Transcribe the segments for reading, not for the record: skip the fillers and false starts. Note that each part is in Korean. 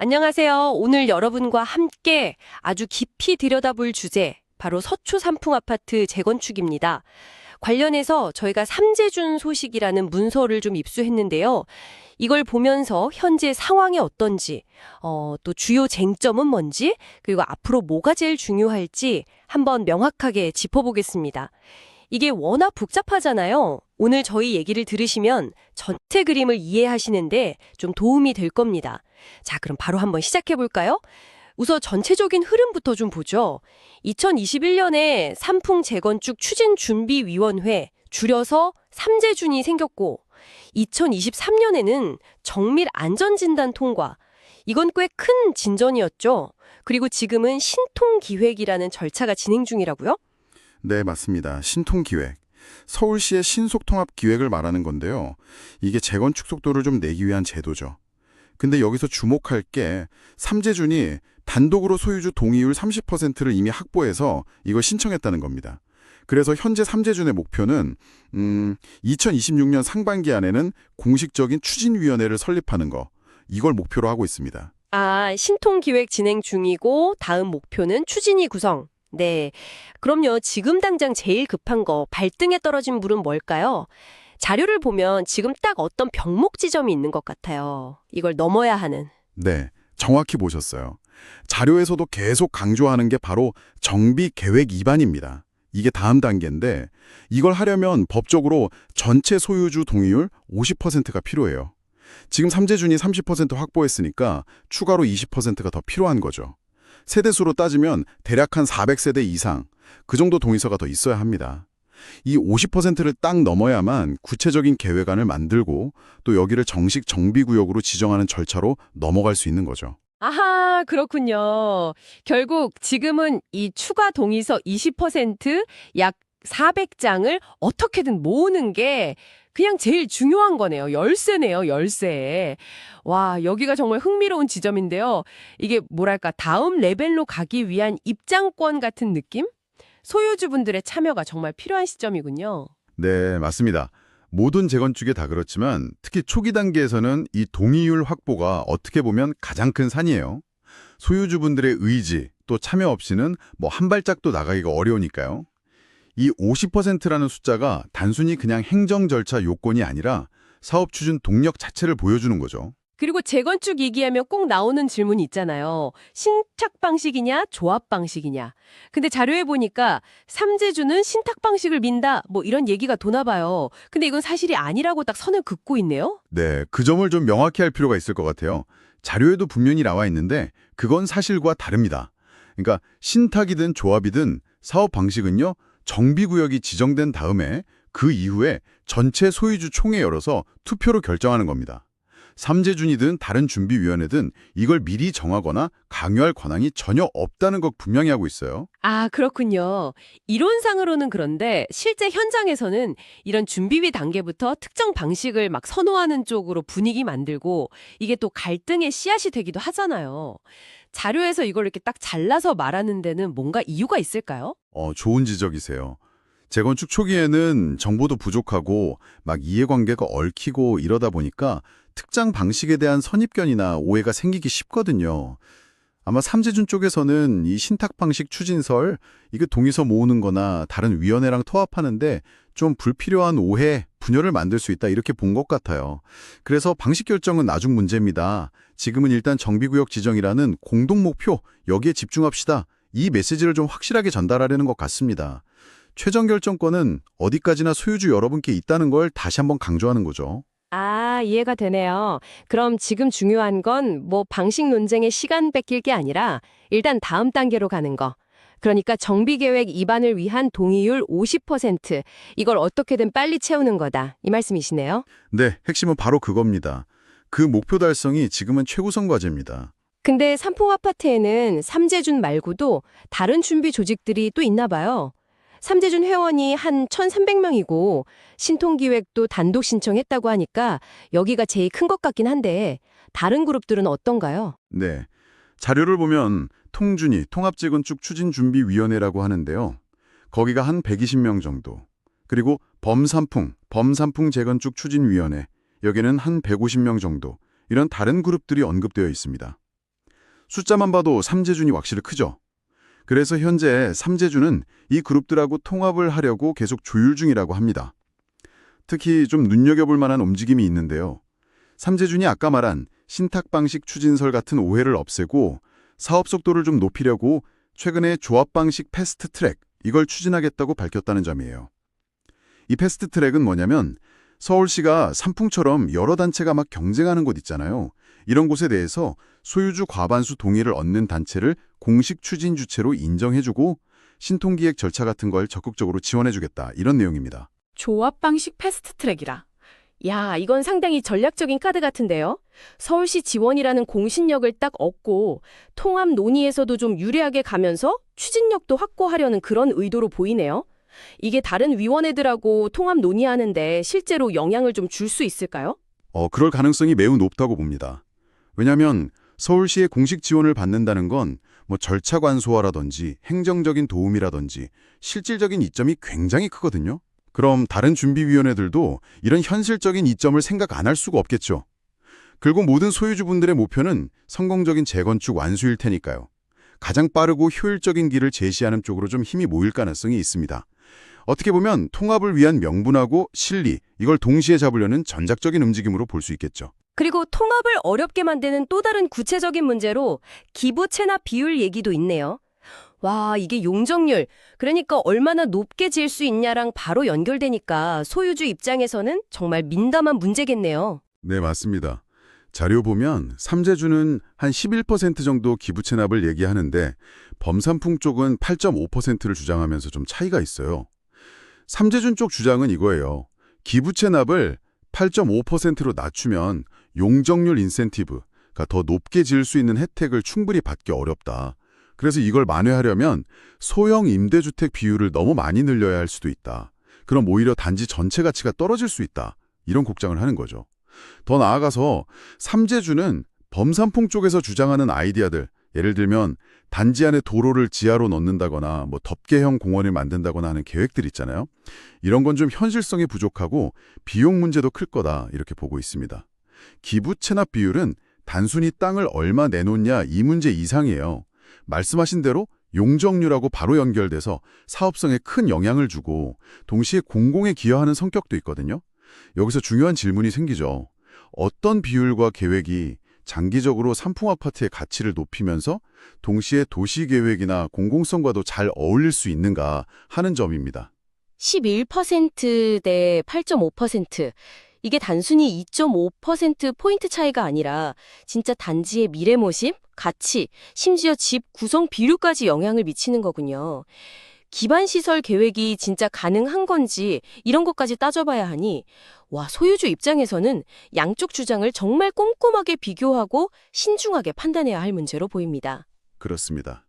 안녕하세요. 오늘 여러분과 함께 아주 깊이 들여다볼 주제, 바로 서초 삼풍 아파트 재건축입니다. 관련해서 저희가 삼재준 소식이라는 문서를 좀 입수했는데요. 이걸 보면서 현재 상황이 어떤지, 또 주요 쟁점은 뭔지, 그리고 앞으로 뭐가 제일 중요할지 한번 명확하게 짚어보겠습니다. 이게 워낙 복잡하잖아요. 오늘 저희 얘기를 들으시면 전체 그림을 이해하시는데 좀 도움이 될 겁니다. 자, 그럼 바로 한번 시작해 볼까요? 우선 전체적인 흐름부터 좀 보죠. 2021년에 삼풍 재건축 추진준비위원회, 줄여서 삼재준이 생겼고, 2023년에는 정밀 안전진단 통과. 이건 꽤 큰 진전이었죠. 그리고 지금은 신통기획이라는 절차가 진행 중이라고요? 네, 맞습니다. 신통기획. 서울시의 신속통합기획을 말하는 건데요. 이게 재건축 속도를 좀 내기 위한 제도죠. 근데 여기서 주목할 게 삼재준이 단독으로 소유주 동의율 30%를 이미 확보해서 이걸 신청했다는 겁니다. 그래서 현재 삼재준의 목표는 2026년 상반기 안에는 공식적인 추진위원회를 설립하는 거, 이걸 목표로 하고 있습니다. 아, 신통기획 진행 중이고 다음 목표는 추진위 구성. 네. 그럼요. 지금 당장 제일 급한 거, 발등에 떨어진 물은 뭘까요? 자료를 보면 지금 딱 어떤 병목 지점이 있는 것 같아요. 이걸 넘어야 하는. 네, 정확히 보셨어요. 자료에서도 계속 강조하는 게 바로 정비 계획 위반입니다. 이게 다음 단계인데 이걸 하려면 법적으로 전체 소유주 동의율 50%가 필요해요. 지금 삼재준이 30% 확보했으니까 추가로 20%가 더 필요한 거죠. 세대수로 따지면 대략 한 400세대 이상, 그 정도 동의서가 더 있어야 합니다. 이 50%를 딱 넘어야만 구체적인 계획안을 만들고 또 여기를 정식 정비구역으로 지정하는 절차로 넘어갈 수 있는 거죠. 아하, 그렇군요. 결국 지금은 이 추가 동의서 20%, 약 400장을 어떻게든 모으는 게 그냥 제일 중요한 거네요. 열쇠네요, 열쇠. 와, 여기가 정말 흥미로운 지점인데요. 이게 뭐랄까, 다음 레벨로 가기 위한 입장권 같은 느낌? 소유주분들의 참여가 정말 필요한 시점이군요. 네, 맞습니다. 모든 재건축에 다 그렇지만 특히 초기 단계에서는 이 동의율 확보가 어떻게 보면 가장 큰 산이에요. 소유주분들의 의지 또 참여 없이는 뭐 한 발짝도 나가기가 어려우니까요. 이 50%라는 숫자가 단순히 그냥 행정 절차 요건이 아니라 사업 추진 동력 자체를 보여주는 거죠. 그리고 재건축 얘기하면 꼭 나오는 질문이 있잖아요. 신탁 방식이냐, 조합 방식이냐. 근데 자료에 보니까 삼재주는 신탁 방식을 민다, 뭐 이런 얘기가 도나 봐요. 근데 이건 사실이 아니라고 딱 선을 긋고 있네요. 네, 그 점을 좀 명확히 할 필요가 있을 것 같아요. 자료에도 분명히 나와 있는데 그건 사실과 다릅니다. 그러니까 신탁이든 조합이든 사업 방식은요, 정비구역이 지정된 다음에 그 이후에 전체 소유주 총회 열어서 투표로 결정하는 겁니다. 삼재준이든 다른 준비위원회든 이걸 미리 정하거나 강요할 권한이 전혀 없다는 것 분명히 하고 있어요. 아, 그렇군요. 이론상으로는 그런데 실제 현장에서는 이런 준비위 단계부터 특정 방식을 막 선호하는 쪽으로 분위기 만들고 이게 또 갈등의 씨앗이 되기도 하잖아요. 자료에서 이걸 이렇게 딱 잘라서 말하는 데는 뭔가 이유가 있을까요? 좋은 지적이세요. 재건축 초기에는 정보도 부족하고 막 이해관계가 얽히고 이러다 보니까 특정 방식에 대한 선입견이나 오해가 생기기 쉽거든요. 아마 삼재준 쪽에서는 이 신탁 방식 추진설, 이거 동의서 모으는 거나 다른 위원회랑 통합하는데 좀 불필요한 오해, 분열을 만들 수 있다 이렇게 본 것 같아요. 그래서 방식 결정은 나중 문제입니다. 지금은 일단 정비구역 지정이라는 공동 목표, 여기에 집중합시다. 이 메시지를 좀 확실하게 전달하려는 것 같습니다. 최종 결정권은 어디까지나 소유주 여러분께 있다는 걸 다시 한번 강조하는 거죠. 아, 이해가 되네요. 그럼 지금 중요한 건 뭐 방식 논쟁에 시간 뺏길 게 아니라 일단 다음 단계로 가는 거. 그러니까 정비계획 입안을 위한 동의율 50%, 이걸 어떻게든 빨리 채우는 거다. 이 말씀이시네요. 네, 핵심은 바로 그겁니다. 그 목표 달성이 지금은 최우선 과제입니다. 근데 삼풍 아파트에는 삼재준 말고도 다른 준비 조직들이 또 있나 봐요. 삼재준 회원이 한 1,300명이고 신통기획도 단독 신청했다고 하니까 여기가 제일 큰 것 같긴 한데 다른 그룹들은 어떤가요? 네, 자료를 보면 통준위, 통합재건축 추진준비위원회라고 하는데요. 거기가 한 120명 정도. 그리고 범삼풍 재건축 추진위원회, 여기는 한 150명 정도. 이런 다른 그룹들이 언급되어 있습니다. 숫자만 봐도 삼재준이 확실히 크죠. 그래서 현재 삼재준은 이 그룹들하고 통합을 하려고 계속 조율 중이라고 합니다. 특히 좀 눈여겨볼 만한 움직임이 있는데요. 삼재준이 아까 말한 신탁 방식 추진설 같은 오해를 없애고 사업 속도를 좀 높이려고 최근에 조합 방식 패스트 트랙 이걸 추진하겠다고 밝혔다는 점이에요. 이 패스트 트랙은 뭐냐면 서울시가 삼풍처럼 여러 단체가 막 경쟁하는 곳 있잖아요. 이런 곳에 대해서 소유주 과반수 동의를 얻는 단체를 공식 추진 주체로 인정해주고 신통기획 절차 같은 걸 적극적으로 지원해주겠다 이런 내용입니다. 조합 방식 패스트 트랙이라. 야, 이건 상당히 전략적인 카드 같은데요. 서울시 지원이라는 공신력을 딱 얻고 통합 논의에서도 좀 유리하게 가면서 추진력도 확보하려는 그런 의도로 보이네요. 이게 다른 위원회들하고 통합 논의하는데 실제로 영향을 좀 줄 수 있을까요? 그럴 가능성이 매우 높다고 봅니다. 왜냐하면 서울시의 공식 지원을 받는다는 건 뭐 절차 간소화라든지 행정적인 도움이라든지 실질적인 이점이 굉장히 크거든요. 그럼 다른 준비위원회들도 이런 현실적인 이점을 생각 안 할 수가 없겠죠. 결국 모든 소유주분들의 목표는 성공적인 재건축 완수일 테니까요. 가장 빠르고 효율적인 길을 제시하는 쪽으로 좀 힘이 모일 가능성이 있습니다. 어떻게 보면 통합을 위한 명분하고 실리, 이걸 동시에 잡으려는 전략적인 움직임으로 볼 수 있겠죠. 그리고 통합을 어렵게 만드는 또 다른 구체적인 문제로 기부 체납 비율 얘기도 있네요. 와, 이게 용적률, 그러니까 얼마나 높게 지을 수 있냐랑 바로 연결되니까 소유주 입장에서는 정말 민감한 문제겠네요. 네, 맞습니다. 자료 보면 삼재준은 한 11% 정도 기부 체납을 얘기하는데 범삼풍 쪽은 8.5%를 주장하면서 좀 차이가 있어요. 삼재준 쪽 주장은 이거예요. 기부 체납을 8.5%로 낮추면 용적률 인센티브, 그러니까 더 높게 지을 수 있는 혜택을 충분히 받기 어렵다. 그래서 이걸 만회하려면 소형 임대주택 비율을 너무 많이 늘려야 할 수도 있다. 그럼 오히려 단지 전체 가치가 떨어질 수 있다. 이런 걱정을 하는 거죠. 더 나아가서 삼재준은 범삼풍 쪽에서 주장하는 아이디어들, 예를 들면 단지 안에 도로를 지하로 넣는다거나 뭐 덮개형 공원을 만든다거나 하는 계획들 있잖아요. 이런 건 좀 현실성이 부족하고 비용 문제도 클 거다 이렇게 보고 있습니다. 기부 체납 비율은 단순히 땅을 얼마 내놓냐 이 문제 이상이에요. 말씀하신 대로 용적률하고 바로 연결돼서 사업성에 큰 영향을 주고 동시에 공공에 기여하는 성격도 있거든요. 여기서 중요한 질문이 생기죠. 어떤 비율과 계획이 장기적으로 삼풍 아파트의 가치를 높이면서 동시에 도시계획이나 공공성과도 잘 어울릴 수 있는가 하는 점입니다. 11% 대 8.5%. 이게 단순히 2.5%포인트 차이가 아니라 진짜 단지의 미래 모습, 가치, 심지어 집 구성 비율까지 영향을 미치는 거군요. 기반 시설 계획이 진짜 가능한 건지 이런 것까지 따져봐야 하니 와, 소유주 입장에서는 양쪽 주장을 정말 꼼꼼하게 비교하고 신중하게 판단해야 할 문제로 보입니다. 그렇습니다.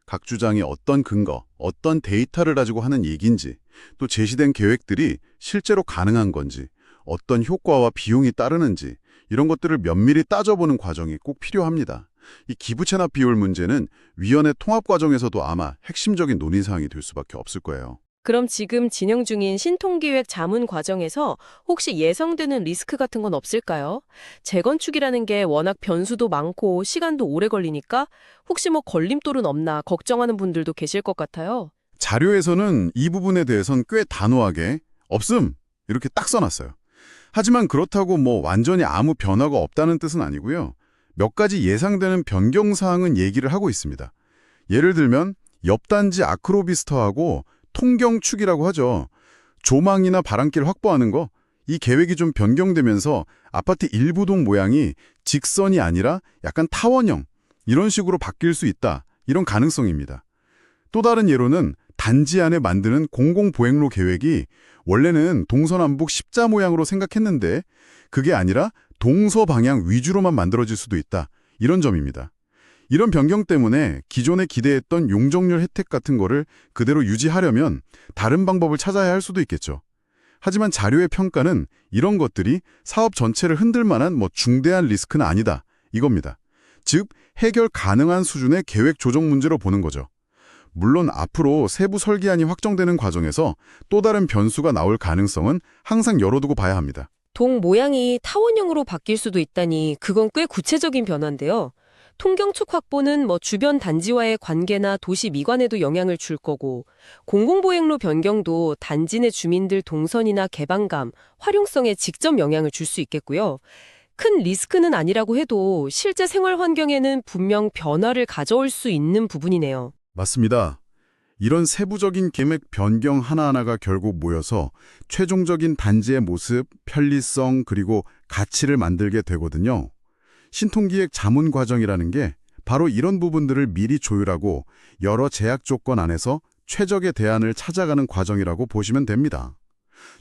각 주장이 어떤 근거, 어떤 데이터를 가지고 하는 얘기인지, 또 제시된 계획들이 실제로 가능한 건지, 어떤 효과와 비용이 따르는지 이런 것들을 면밀히 따져보는 과정이 꼭 필요합니다. 이 기부 체납 비율 문제는 위원회 통합 과정에서도 아마 핵심적인 논의사항이 될 수밖에 없을 거예요. 그럼 지금 진행 중인 신통기획 자문 과정에서 혹시 예상되는 리스크 같은 건 없을까요? 재건축이라는 게 워낙 변수도 많고 시간도 오래 걸리니까 혹시 뭐 걸림돌은 없나 걱정하는 분들도 계실 것 같아요. 자료에서는 이 부분에 대해선 꽤 단호하게 없음 이렇게 딱 써놨어요. 하지만 그렇다고 뭐 완전히 아무 변화가 없다는 뜻은 아니고요. 몇 가지 예상되는 변경사항은 얘기를 하고 있습니다. 예를 들면 옆단지 아크로비스터하고 통경축이라고 하죠. 조망이나 바람길 확보하는 거, 이 계획이 좀 변경되면서 아파트 일부 동 모양이 직선이 아니라 약간 타원형, 이런 식으로 바뀔 수 있다. 이런 가능성입니다. 또 다른 예로는 단지 안에 만드는 공공보행로 계획이 원래는 동서남북 십자 모양으로 생각했는데 그게 아니라 동서방향 위주로만 만들어질 수도 있다. 이런 점입니다. 이런 변경 때문에 기존에 기대했던 용적률 혜택 같은 거를 그대로 유지하려면 다른 방법을 찾아야 할 수도 있겠죠. 하지만 자료의 평가는 이런 것들이 사업 전체를 흔들 만한 뭐 중대한 리스크는 아니다. 이겁니다. 즉, 해결 가능한 수준의 계획 조정 문제로 보는 거죠. 물론 앞으로 세부 설계안이 확정되는 과정에서 또 다른 변수가 나올 가능성은 항상 열어두고 봐야 합니다. 동 모양이 타원형으로 바뀔 수도 있다니 그건 꽤 구체적인 변화인데요. 통경축 확보는 주변 단지와의 관계나 도시 미관에도 영향을 줄 거고, 공공보행로 변경도 단지 내 주민들 동선이나 개방감, 활용성에 직접 영향을 줄 수 있겠고요. 큰 리스크는 아니라고 해도 실제 생활 환경에는 분명 변화를 가져올 수 있는 부분이네요. 맞습니다. 이런 세부적인 계획 변경 하나하나가 결국 모여서 최종적인 단지의 모습, 편리성, 그리고 가치를 만들게 되거든요. 신통기획 자문 과정이라는 게 바로 이런 부분들을 미리 조율하고 여러 제약 조건 안에서 최적의 대안을 찾아가는 과정이라고 보시면 됩니다.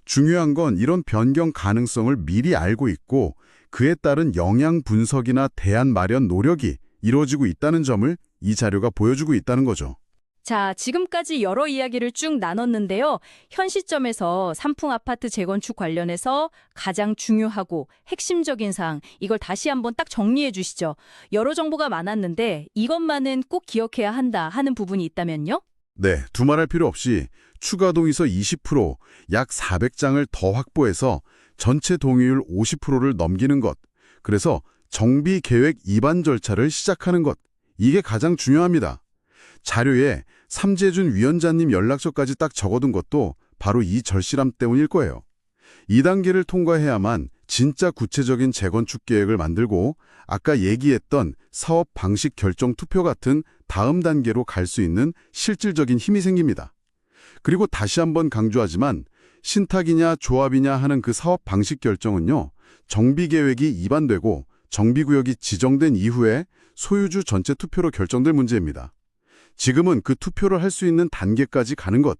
중요한 건 이런 변경 가능성을 미리 알고 있고 그에 따른 영향 분석이나 대안 마련 노력이 이루어지고 있다는 점을 이 자료가 보여주고 있다는 거죠. 자, 지금까지 여러 이야기를 쭉 나눴는데요. 현 시점에서 삼풍 아파트 재건축 관련해서 가장 중요하고 핵심적인 사항, 이걸 다시 한번 딱 정리해 주시죠. 여러 정보가 많았는데 이것만은 꼭 기억해야 한다 하는 부분이 있다면요? 네, 두말할 필요 없이 추가 동의서 20%, 약 400장을 더 확보해서 전체 동의율 50%를 넘기는 것, 그래서 정비계획 입안 절차를 시작하는 것, 이게 가장 중요합니다. 자료에 삼재준 위원장님 연락처까지 딱 적어둔 것도 바로 이 절실함 때문일 거예요. 2단계를 통과해야만 진짜 구체적인 재건축 계획을 만들고 아까 얘기했던 사업 방식 결정 투표 같은 다음 단계로 갈 수 있는 실질적인 힘이 생깁니다. 그리고 다시 한번 강조하지만 신탁이냐 조합이냐 하는 그 사업 방식 결정은요. 정비계획이 입안되고 정비구역이 지정된 이후에 소유주 전체 투표로 결정될 문제입니다. 지금은 그 투표를 할 수 있는 단계까지 가는 것,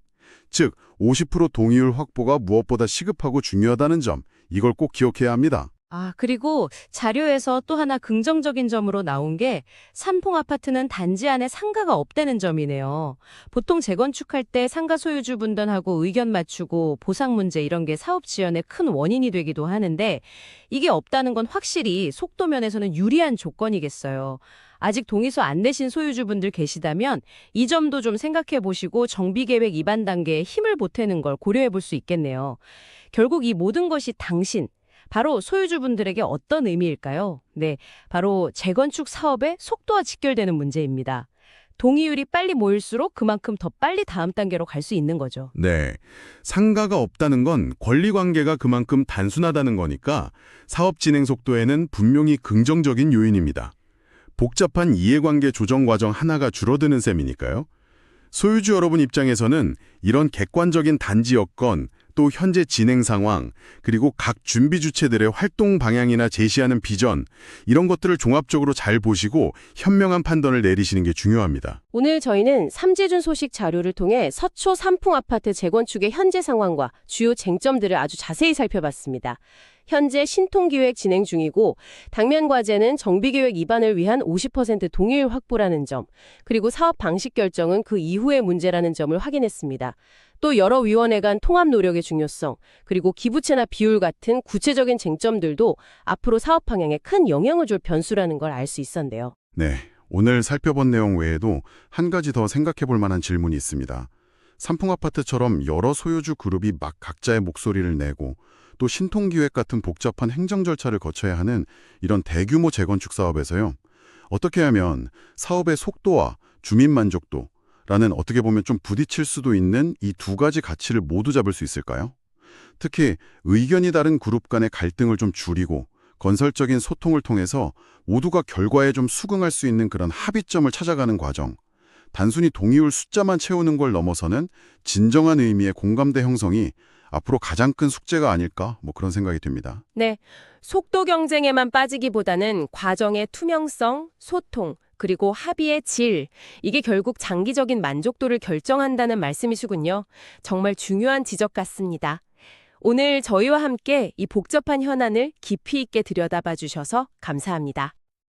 즉 50% 동의율 확보가 무엇보다 시급하고 중요하다는 점, 이걸 꼭 기억해야 합니다. 그리고 자료에서 또 하나 긍정적인 점으로 나온 게 삼풍 아파트는 단지 안에 상가가 없다는 점이네요. 보통 재건축할 때 상가 소유주 분단하고 의견 맞추고 보상 문제 이런 게 사업 지연의 큰 원인이 되기도 하는데 이게 없다는 건 확실히 속도 면에서는 유리한 조건이겠어요. 아직 동의서 안 내신 소유주분들 계시다면 이 점도 좀 생각해 보시고 정비계획 입안 단계에 힘을 보태는 걸 고려해 볼 수 있겠네요. 결국 이 모든 것이 바로 소유주분들에게 어떤 의미일까요? 네, 바로 재건축 사업의 속도와 직결되는 문제입니다. 동의율이 빨리 모일수록 그만큼 더 빨리 다음 단계로 갈 수 있는 거죠. 네, 상가가 없다는 건 권리관계가 그만큼 단순하다는 거니까 사업 진행 속도에는 분명히 긍정적인 요인입니다. 복잡한 이해관계 조정 과정 하나가 줄어드는 셈이니까요. 소유주 여러분 입장에서는 이런 객관적인 단지 여건, 또 현재 진행 상황, 그리고 각 준비 주체들의 활동 방향이나 제시하는 비전, 이런 것들을 종합적으로 잘 보시고 현명한 판단을 내리시는 게 중요합니다. 오늘 저희는 삼재준 소식 자료를 통해 서초 삼풍 아파트 재건축의 현재 상황과 주요 쟁점들을 아주 자세히 살펴봤습니다. 현재 신통기획 진행 중이고 당면 과제는 정비계획 입안을 위한 50% 동의율 확보라는 점, 그리고 사업 방식 결정은 그 이후의 문제라는 점을 확인했습니다. 또 여러 위원회 간 통합 노력의 중요성, 그리고 기부채나 비율 같은 구체적인 쟁점들도 앞으로 사업 방향에 큰 영향을 줄 변수라는 걸 알 수 있었는데요. 네, 오늘 살펴본 내용 외에도 한 가지 더 생각해 볼 만한 질문이 있습니다. 삼풍아파트처럼 여러 소유주 그룹이 막 각자의 목소리를 내고 또 신통기획 같은 복잡한 행정 절차를 거쳐야 하는 이런 대규모 재건축 사업에서요. 어떻게 하면 사업의 속도와 주민 만족도라는 어떻게 보면 좀 부딪힐 수도 있는 이 두 가지 가치를 모두 잡을 수 있을까요? 특히 의견이 다른 그룹 간의 갈등을 좀 줄이고 건설적인 소통을 통해서 모두가 결과에 좀 수긍할 수 있는 그런 합의점을 찾아가는 과정. 단순히 동의율 숫자만 채우는 걸 넘어서는 진정한 의미의 공감대 형성이 앞으로 가장 큰 숙제가 아닐까 그런 생각이 듭니다. 네, 속도 경쟁에만 빠지기보다는 과정의 투명성, 소통, 그리고 합의의 질, 이게 결국 장기적인 만족도를 결정한다는 말씀이시군요. 정말 중요한 지적 같습니다. 오늘 저희와 함께 이 복잡한 현안을 깊이 있게 들여다봐 주셔서 감사합니다.